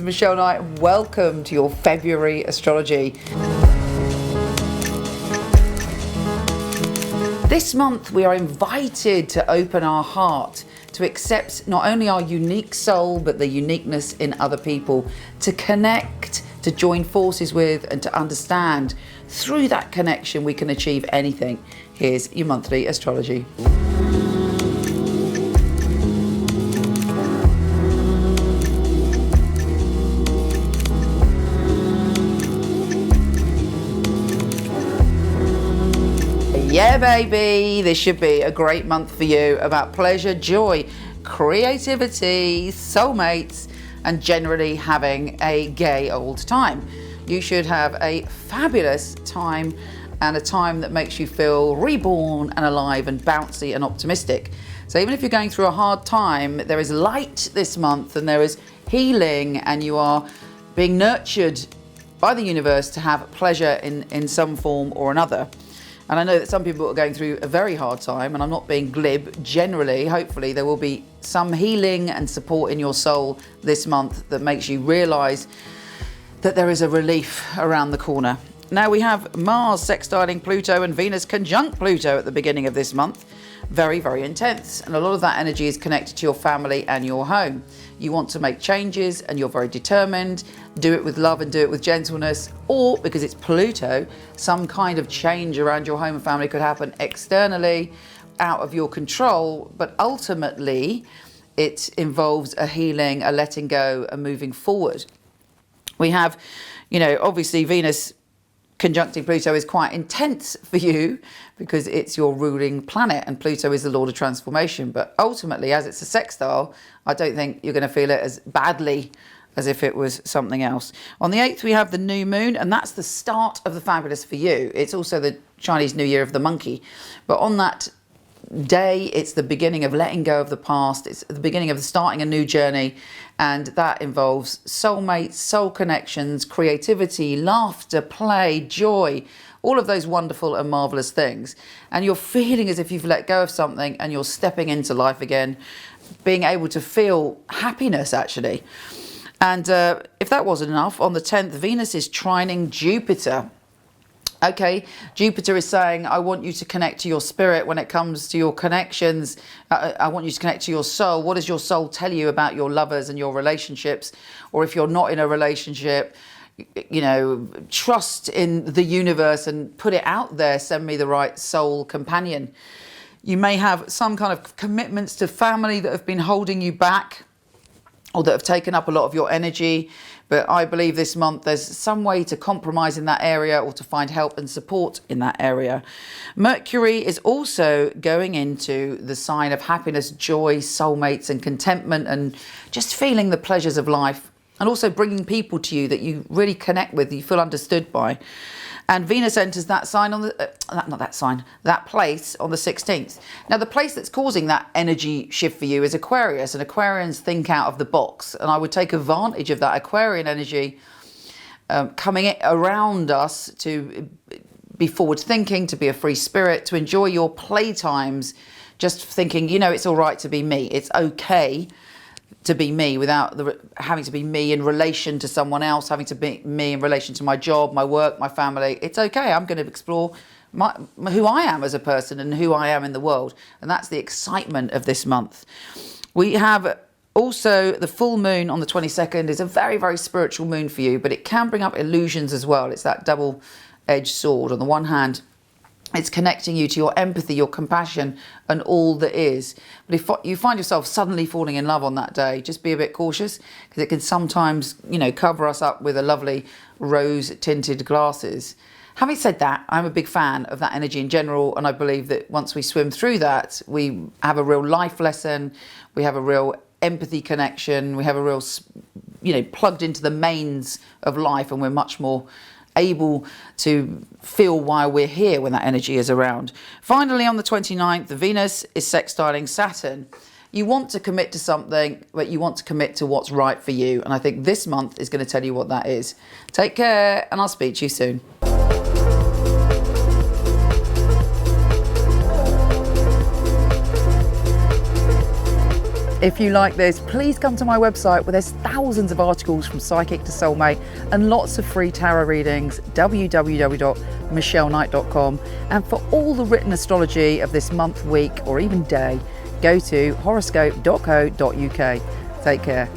Michele Knight and welcome to your February astrology. This month we are invited to open our heart, to accept not only our unique soul but the uniqueness in other people, to connect, to join forces with and to understand. Through that connection we can achieve anything. Here's your monthly astrology. Yeah, baby, this should be a great month for you about pleasure, joy, creativity, soulmates, and generally having a gay old time. You should have a fabulous time and a time that makes you feel reborn and alive and bouncy and optimistic. So even if you're going through a hard time, there is light this month and there is healing, and you are being nurtured by the universe to have pleasure in some form or another. And I know that some people are going through a very hard time, and I'm not being glib. Generally, hopefully, there will be some healing and support in your soul this month that makes you realise that there is a relief around the corner. Now we have Mars sextiling Pluto and Venus conjunct Pluto at the beginning of this month. Very, very intense. And a lot of that energy is connected to your family and your home. You want to make changes and you're very determined. Do it with love and do it with gentleness. Or, because it's Pluto, some kind of change around your home and family could happen externally, out of your control. But ultimately, it involves a healing, a letting go, a moving forward. We have, obviously Venus conjuncting Pluto is quite intense for you because it's your ruling planet and Pluto is the lord of transformation. But ultimately, as it's a sextile, I don't think you're going to feel it as badly as if it was something else. On the 8th, we have the new moon, and that's the start of the fabulous for you. It's also the Chinese New Year of the monkey. But on that day, it's the beginning of letting go of the past. It's the beginning of starting a new journey, and that involves soulmates, soul connections, creativity, laughter, play, joy, all of those wonderful and marvelous things. And you're feeling as if you've let go of something and you're stepping into life again, being able to feel happiness actually. And if that wasn't enough, on the 10th, Venus is trining Jupiter. Okay, Jupiter is saying, I want you to connect to your spirit when it comes to your connections. I want you to connect to your soul. What does your soul tell you about your lovers and your relationships? Or if you're not in a relationship, trust in the universe and put it out there. Send me the right soul companion. You may have some kind of commitments to family that have been holding you back or that have taken up a lot of your energy. But I believe this month there's some way to compromise in that area or to find help and support in that area. Mercury is also going into the sign of happiness, joy, soulmates and contentment and just feeling the pleasures of life, and also bringing people to you that you really connect with, you feel understood by. And Venus enters that sign on that place on the 16th. Now, the place that's causing that energy shift for you is Aquarius, and Aquarians think out of the box. And I would take advantage of that Aquarian energy coming around us to be forward thinking, to be a free spirit, to enjoy your play times, just thinking, it's all right to be me. It's okay to be me without having to be me in relation to someone else, having to be me in relation to my job, my work, my family. It's okay. I'm going to explore who I am as a person and who I am in the world. And that's the excitement of this month. We have also the full moon on the 22nd is a very, very spiritual moon for you, but it can bring up illusions as well. It's that double-edged sword. On the one hand, it's connecting you to your empathy, your compassion, and all that is. But if you find yourself suddenly falling in love on that day, just be a bit cautious, because it can sometimes, cover us up with a lovely rose-tinted glasses. Having said that, I'm a big fan of that energy in general, and I believe that once we swim through that, we have a real life lesson, we have a real empathy connection, we have a real, plugged into the mains of life, and we're much more able to feel why we're here when that energy is around. Finally, on the 29th, the Venus is sextiling Saturn. You want to commit to something, but you want to commit to what's right for you. And I think this month is going to tell you what that is. Take care, and I'll speak to you soon. If you like this, please come to my website where there's thousands of articles from psychic to soulmate and lots of free tarot readings, www.michelleknight.com. And for all the written astrology of this month, week, or even day, go to horoscope.co.uk. Take care.